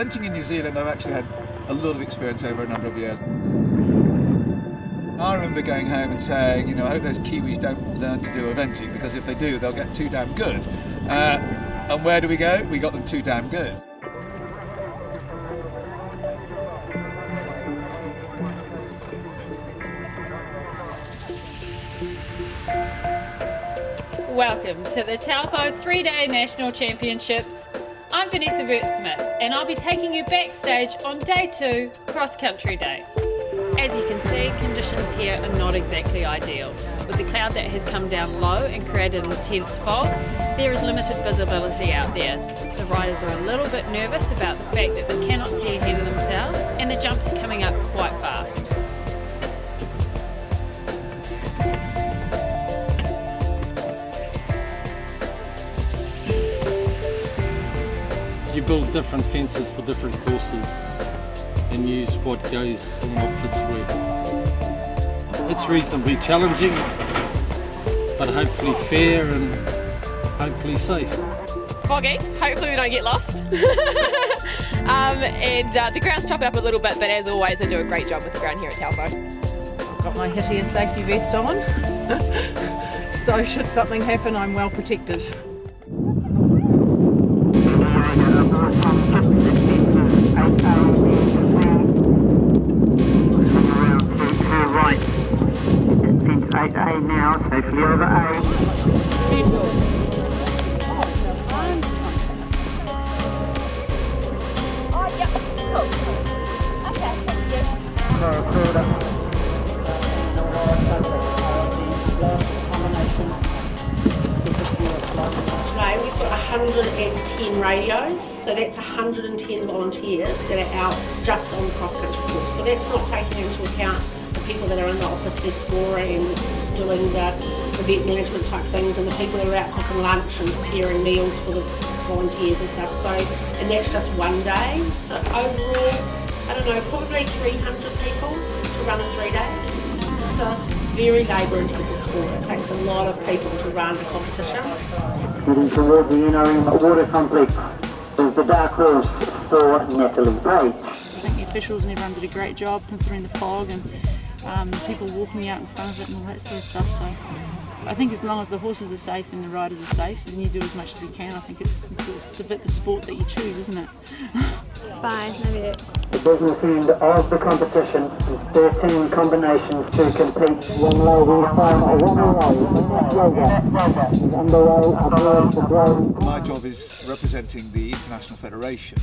eventing in New Zealand, I've actually had a lot of experience over a number of years. I remember going home and saying, I hope those Kiwis don't learn to do eventing, because if they do, they'll get too damn good. And where do we go? We got them too damn good. Welcome to the Taupo 3-day National Championships. I'm Vanessa Vert-Smith and I'll be taking you backstage on day 2, cross-country day. As you can see, conditions here are not exactly ideal. With the cloud that has come down low and created an intense fog, there is limited visibility out there. The riders are a little bit nervous about the fact that they cannot see ahead of themselves and the jumps are coming up quite fast. You build different fences for different courses and use what goes and what fits where. It's reasonably challenging, but hopefully fair and hopefully safe. Foggy, hopefully we don't get lost. The ground's chopped up a little bit, but as always I do a great job with the ground here at Taupo. I've got my Hittier safety vest on, so should something happen I'm well protected. Right, fence 8A now, safely over A. Oh, yep, cool. Okay, thank you. Today we've got 110 radios, so that's 110 volunteers that are out just on the cross-country course. So that's not taking into account the people that are in the office here scoring and doing the event management type things, and the people that are out cooking lunch and preparing meals for the volunteers and stuff. So, and that's just one day. So overall, I don't know, probably 300 people to run a 3-day. It's a very labour-intensive sport. It takes a lot of people to run a competition. Heading towards the NRM water complex is the dark horse for Natalie Page. I think the officials and everyone did a great job considering the fog and people walking out in front of it and all that sort of stuff. So I think as long as the horses are safe and the riders are safe and you do as much as you can, I think it's a bit the sport that you choose, isn't it? Bye, love you. The business end of the competition is 13 combinations to complete. One lady final, yoga is underway aboard the drone. My job is representing the International Federation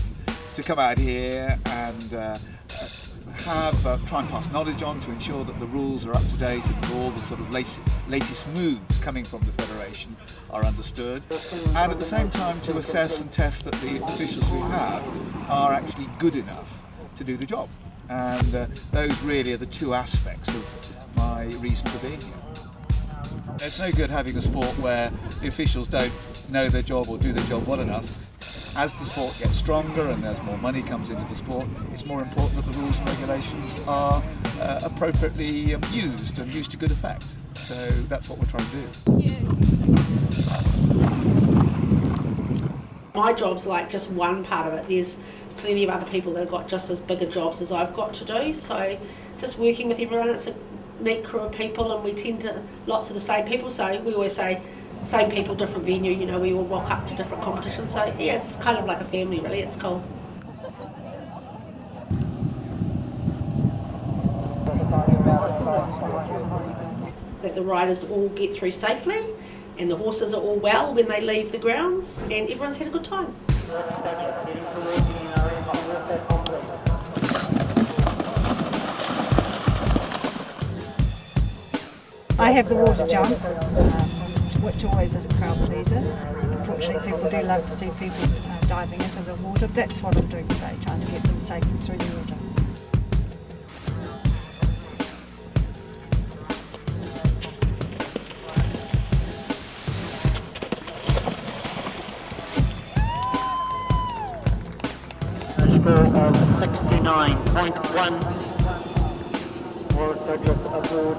to come out here and try and pass knowledge on to ensure that the rules are up to date and all the sort of latest moves coming from the Federation are understood, and at the same time to assess and test that the officials we have are actually good enough to do the job. And those really are the two aspects of my reason for being here. It's no good having a sport where the officials don't know their job or do their job well enough. As the sport gets stronger and as more money comes into the sport, it's more important that the rules and regulations are appropriately used and used to good effect. So that's what we're trying to do. My job's like just one part of it. There's plenty of other people that have got just as bigger jobs as I've got to do. So just working with everyone, it's a neat crew of people, and we tend to, lots of the same people. So we always say, same people, different venue, we all rock up to different competitions. So yeah, it's kind of like a family really, it's cool. That the riders all get through safely and the horses are all well when they leave the grounds and everyone's had a good time. I have the water jump, which always is a crowd pleaser. Unfortunately, people do love to see people diving into the water. That's what I'm doing today, trying to get them safely through the water. Score of 69.1. Warwick Douglas aboard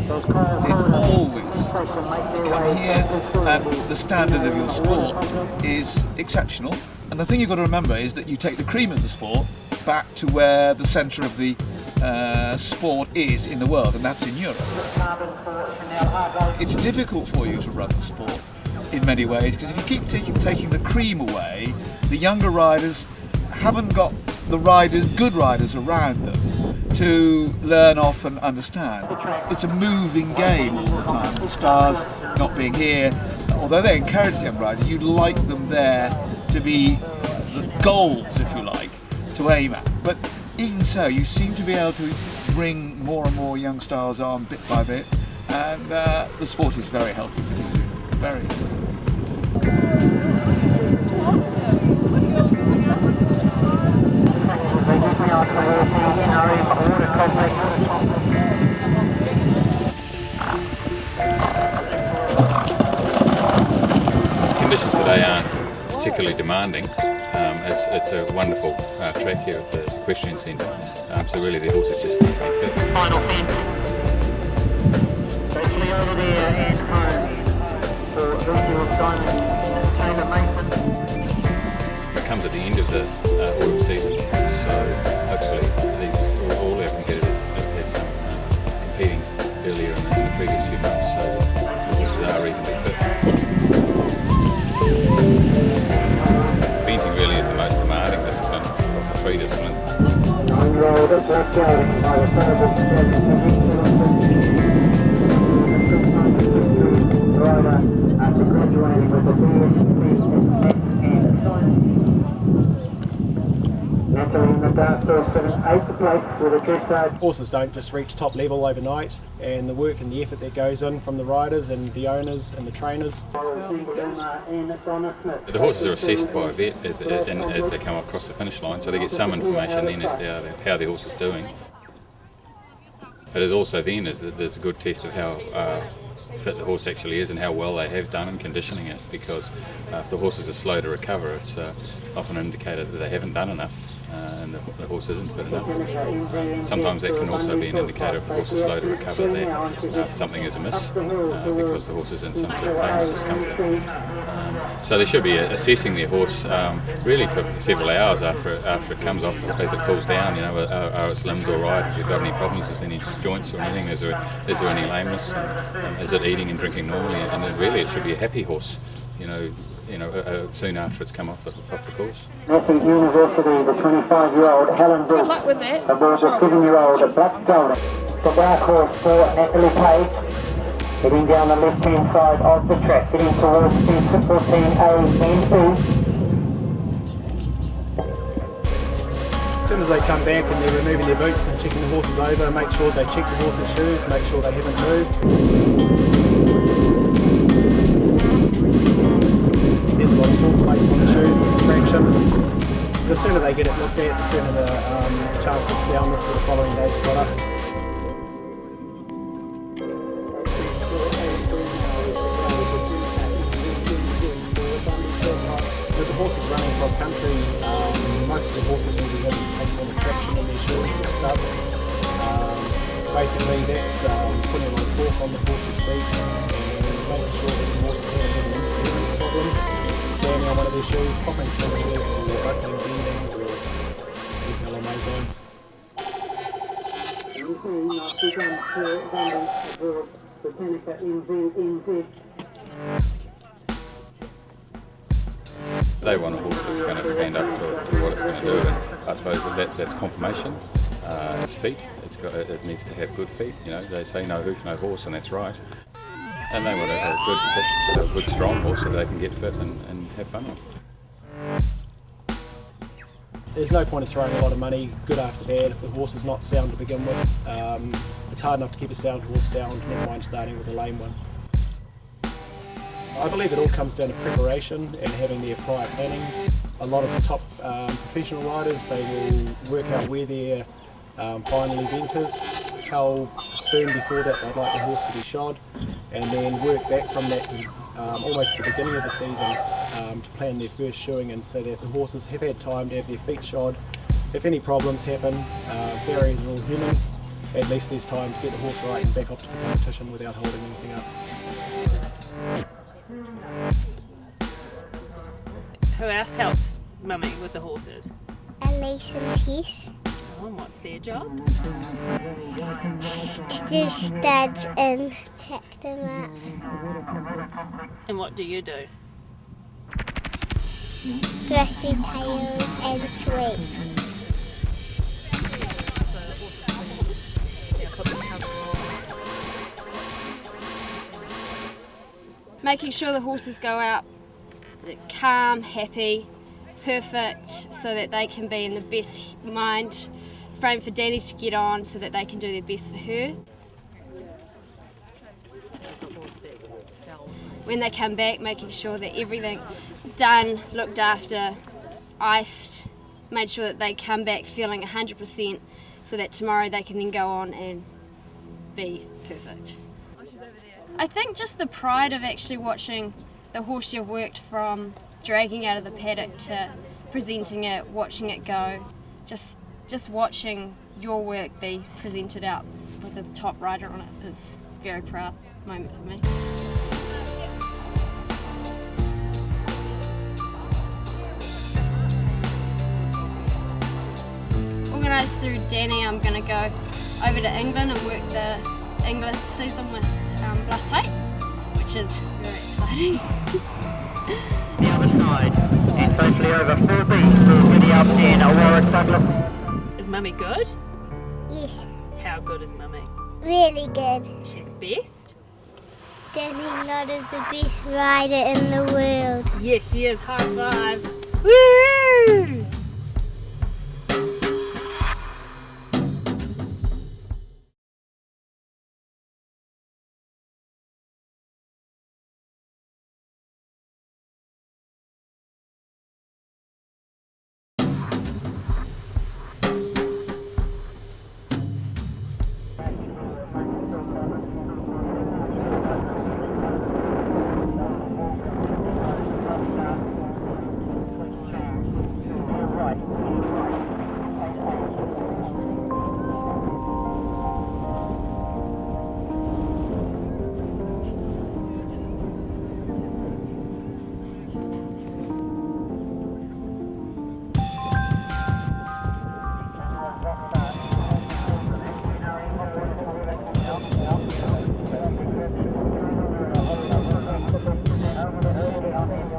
It's always come here, and the standard of your sport is exceptional, And the thing you've got to remember is that you take the cream of the sport back to where the centre of the sport is in the world, and that's in Europe. It's difficult for you to run the sport in many ways, because if you keep taking the cream away, the younger riders haven't got the good riders around them to learn off and understand. It's a moving game all the time. The stars not being here, although they encourage the young riders, you'd like them there to be the goals, if you like, to aim at. But even so, you seem to be able to bring more and more young stars on bit by bit, and the sport is very healthy, very healthy. Conditions today aren't particularly demanding. It's a wonderful track here at the equestrian centre, so really the horses just need to be fit. Final fence. Safely over there and home for Lucy Simon, Taylor Mason. It comes at the end of the autumn season, so hopefully all our competitors have had some competing earlier in the previous few months, so the horses are reasonably fit. Eventing really is the most demanding discipline of the three disciplines. Horses don't just reach top level overnight, and the work and the effort that goes in from the riders and the owners and the trainers. The horses are assessed by a vet as they come across the finish line, so they get some information then as to how the horse is doing. It is also then there's a good test of how fit the horse actually is and how well they have done in conditioning it, because if the horses are slow to recover, it's often an indicator that they haven't done enough and the horse isn't fit enough. Sometimes that can also be an indicator if the horse is slow to recover that something is amiss because the horse is in some sort of pain or discomfort. So they should be assessing their horse really for several hours after it comes off, as it cools down. You know, are its limbs all right? Has it got any problems? Is there any joints or anything? Is there any lameness? Is it eating and drinking normally? And then really it should be a happy horse. Soon after it's come off the course. Messing University, the 25-year-old Helen Brooks. Good luck with that. Aboard the 7-year-old Black Golden. The dark horse for Natalie Page. Heading down the left-hand side of the track, heading towards the 14A and B. As soon as they come back and they're removing their boots and checking the horses over, make sure they check the horses' shoes, make sure they haven't moved. There's a lot of torque placed on the shoes with the traction. The sooner they get it looked at, the sooner the chance of soundness for the following day's trot up. With the horses running across country, most of the horses will be having some form of traction in their shoes or studs. Basically that's putting a lot of torque on the horse's feet and making sure that the horses haven't had an interference problem. Standing on one of their shoes, popping pinches or opening, bending, or anything along those lines. They want a horse that's going to stand up to what it's going to do, and I suppose that's confirmation. Its feet, it needs to have good feet. You know, they say no hoof, no horse, and that's right. And they want a good strong horse so they can get fit and have fun with. There's no point in throwing a lot of money, good after bad, if the horse is not sound to begin with. It's hard enough to keep a sound horse sound, never mind starting with a lame one. I believe it all comes down to preparation and having their prior planning. A lot of the top professional riders, they will work out where their final event is, how soon before that they'd like the horse to be shod, and then work back from that to almost at the beginning of the season to plan their first shoeing, and so that the horses have had time to have their feet shod. If any problems happen, farriers are all humans, at least there's time to get the horse right and back off to the competition without holding anything up. Who else helps? Mummy, with the horses? Elise and Tess. Oh, and what's their jobs? To do studs and check them out. And what do you do? Brush their tails and sweep. Making sure the horses go out calm, happy, perfect, so that they can be in the best mind frame for Danny to get on, so that they can do their best for her. When they come back, making sure that everything's done, looked after, iced, made sure that they come back feeling 100%, so that tomorrow they can then go on and be perfect. I think just the pride of actually watching the horse you've worked from dragging out of the paddock to presenting it, watching it go, just watching your work be presented out with the top rider on it is a very proud moment for me. Organised through Danny, I'm going to go over to England and work the England season with Bluff Tate, which is very exciting. The other side, and safely over 4B through Giddy Up and Warwick Douglas. Is Mummy good? Yes, How good is Mummy? really good. Is she the best? Danny Lott is the best rider in the world. Yes, she is. High five. Woo!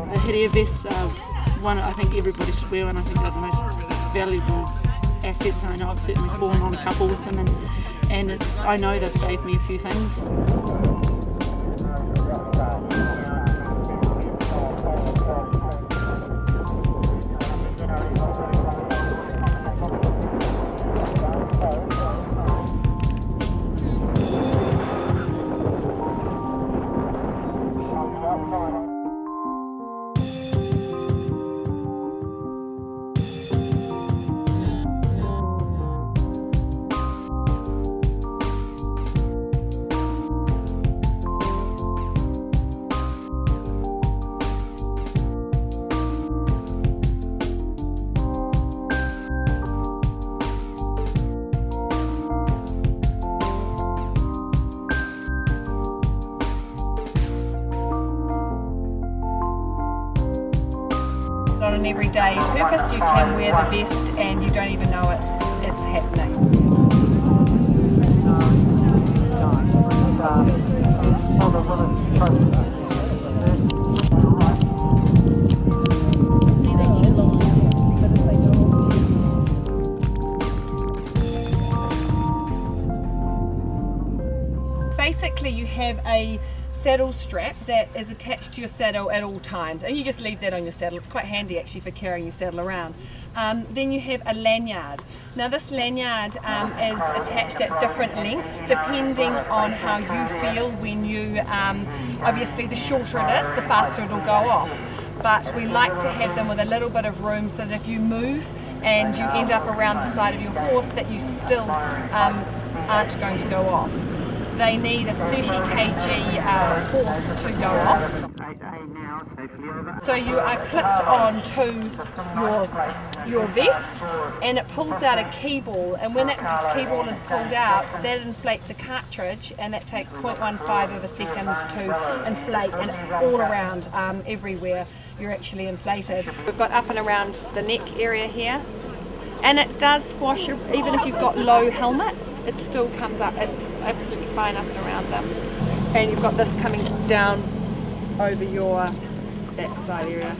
A headier vest, one I think everybody should wear one. I think they're the most valuable assets, and I know I've certainly fallen on a couple with them, and I know they've saved me a few things. On an everyday purpose, you can wear the vest and you don't even know it's happening. Basically, you have a saddle strap that is attached to your saddle at all times, and you just leave that on your saddle. It's quite handy actually for carrying your saddle around. Then you have a lanyard. Now this lanyard is attached at different lengths depending on how you feel when you, obviously the shorter it is, the faster it'll go off. But we like to have them with a little bit of room so that if you move and you end up around the side of your horse that you still aren't going to go off. they need a 30 kg force to go off. So you are clipped on to your vest, and it pulls out a key ball, and when that key ball is pulled out, that inflates a cartridge, and that takes 0.15 of a second to inflate, and all around everywhere you're actually inflated. We've got up and around the neck area here, and it does squash even if you've got low helmets, it still comes up. It's absolutely fine up and around them. And you've got this coming down over your backside area.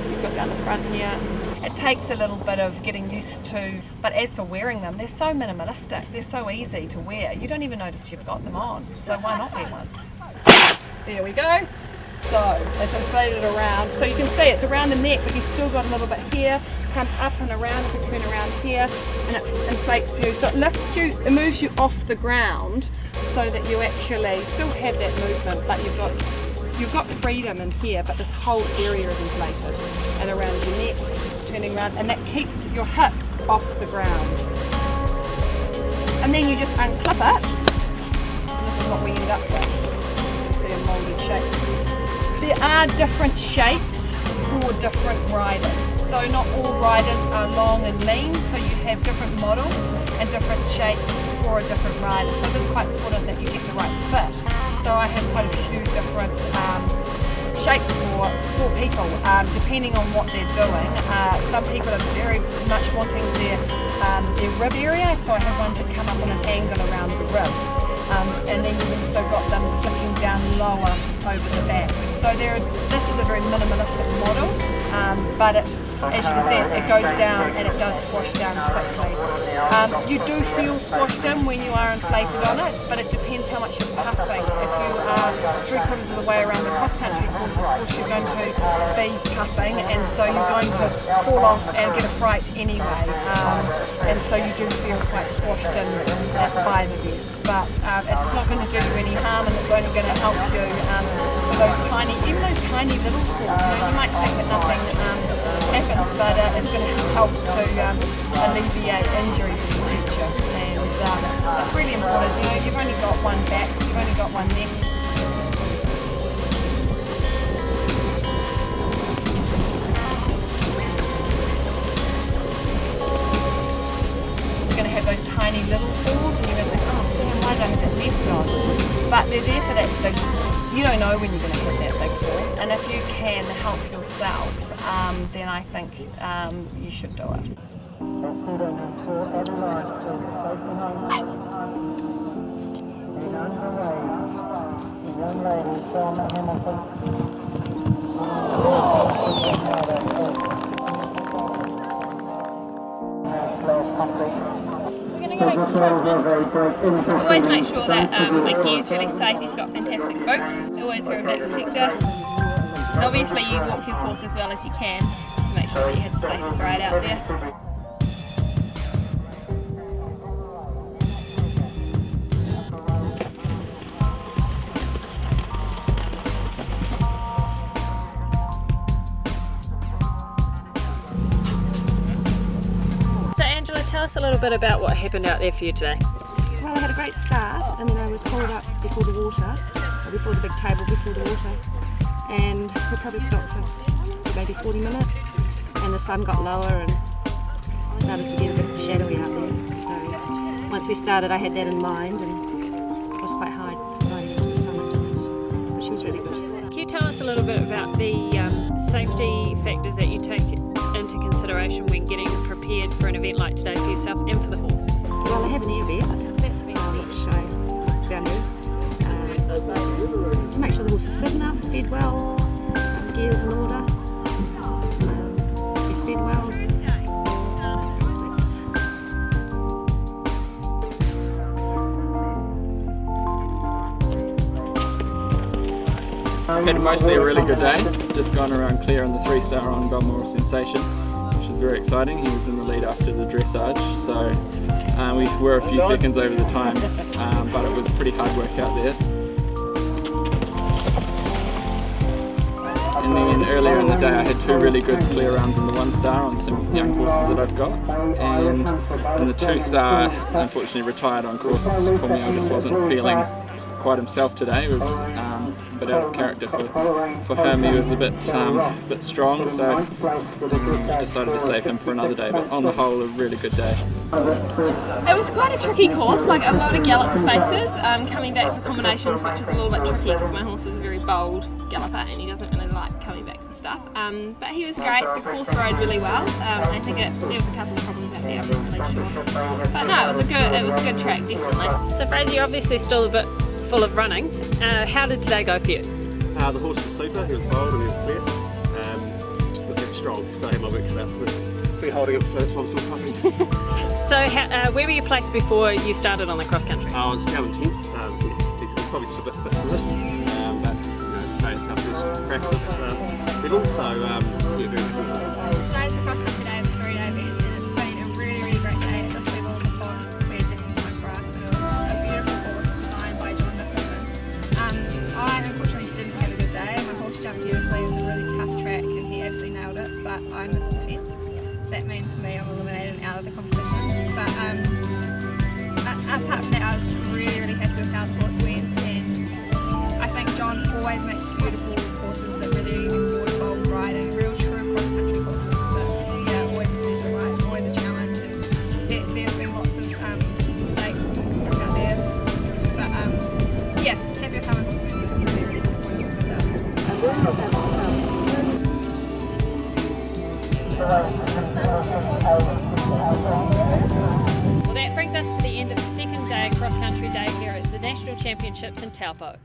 You've got down the front here. It takes a little bit of getting used to, but as for wearing them, they're so minimalistic, they're so easy to wear. You don't even notice you've got them on, so why not wear one? There we go. So it's inflated around, so you can see it's around the neck, but you've still got a little bit here, comes up and around, if you turn around here, and it inflates you, so it lifts you, it moves you off the ground, so that you actually still have that movement, but you've got freedom in here, but this whole area is inflated, and around your neck, turning around, and that keeps your hips off the ground. And then you just unclip it, and this is what we end up with. You can see a moulded shape. There are different shapes for different riders. So not all riders are long and lean, so you have different models and different shapes for a different rider. So it is quite important that you get the right fit. So I have quite a few different shapes for people, depending on what they're doing. Some people are very much wanting their rib area, so I have ones that come up on an angle around the ribs. And then you've also got them flicking down lower over the back. So this is a very minimalistic model, but as you can see, it goes down and it does squash down quickly. You do feel squashed in when you are inflated on it, but it depends how much you're puffing. If you are 3/4 of the way around the cross-country course, of course you're going to be puffing, and so you're going to fall off and get a fright anyway. And so you do feel quite squashed in by the vest, but it's not going to do you any harm, and it's only going to help you for those even those tiny little falls. You might think that nothing happens, but it's going to help to alleviate injuries in the future. And it's really important. You've only got one back, you've only got one neck. Going to have those tiny little falls, and you're going to think, oh damn, why did I have that vest on? But they're there for that big fall. You don't know when you're going to hit that big fall, and if you can help yourself, then I think you should do it. Always make sure that the gear's really safe. He's got fantastic boots. Always wear a back protector. And obviously you walk your course as well as you can to make sure that you have the safest ride out there. Tell us a little bit about what happened out there for you today. Well, I had a great start, and then I was pulled up before the water, or before the big table before the water, and we probably stopped for maybe 40 minutes, and the sun got lower and started to get a bit shadowy out there. So once we started, I had that in mind, and it was quite hard riding on the summit, but she was really good. Can you tell us a little bit about the safety factors that you take into consideration when getting prepared for an event like today for yourself and for the horse? Well, I have an air vest, which I value. To make sure the horse is fit enough, fed well, gears in order, he's fed well. I've had mostly a really good day, just gone around clear on the 3-star on Balmoral Sensation, which is very exciting. He was in the lead after the dressage, so we were a few seconds over the time, but it was pretty hard work out there. And then earlier in the day I had 2 really good clear rounds in the 1 star on some young horses that I've got, and in the 2 star unfortunately retired on course. Cormier just wasn't feeling quite himself today. It was a bit out of character for him. He was a bit strong, so decided to save him for another day, but on the whole a really good day. It was quite a tricky course, like a lot of gallop spaces, coming back for combinations, which is a little bit tricky because my horse is a very bold galloper and he doesn't really like coming back for stuff. But he was great, the course rode really well. I think there was a couple of problems out there, I'm not really sure. But no, it was a good track, definitely. So Fraser, you're obviously still a bit full of running. How did today go for you? The horse was super, he was bold and he was clear. But very strong, so I had my work cut out for me holding him, so that's why I'm still pumping. So where were you placed before you started on the cross country? I was down in 10th. He's probably just a bit from the list, but as I say, it's our first practice level, so yeah, very good. Today's the cross country day of the 3-day event, and it's been a really, really great day at this level. The fog's cleared just in time for us, and it was a beautiful course designed by John Nicholson. I unfortunately didn't have a good day. My horse jumped beautifully. It was a really tough track, and he absolutely nailed it, but I missed a fence. So that means for me I'm eliminated and out of the competition. But apart from that, I was really, really happy with how the course went, and I think John always makes beautiful courses that really reward bold riding, real true cross-country courses that always a pleasure to ride, always a challenge, and there's been lots of mistakes and stuff out there. But yeah, happy with how my course went, really, really disappointed with myself. Well, that brings us to the end of the second day cross country day here at the National Championships in Taupo.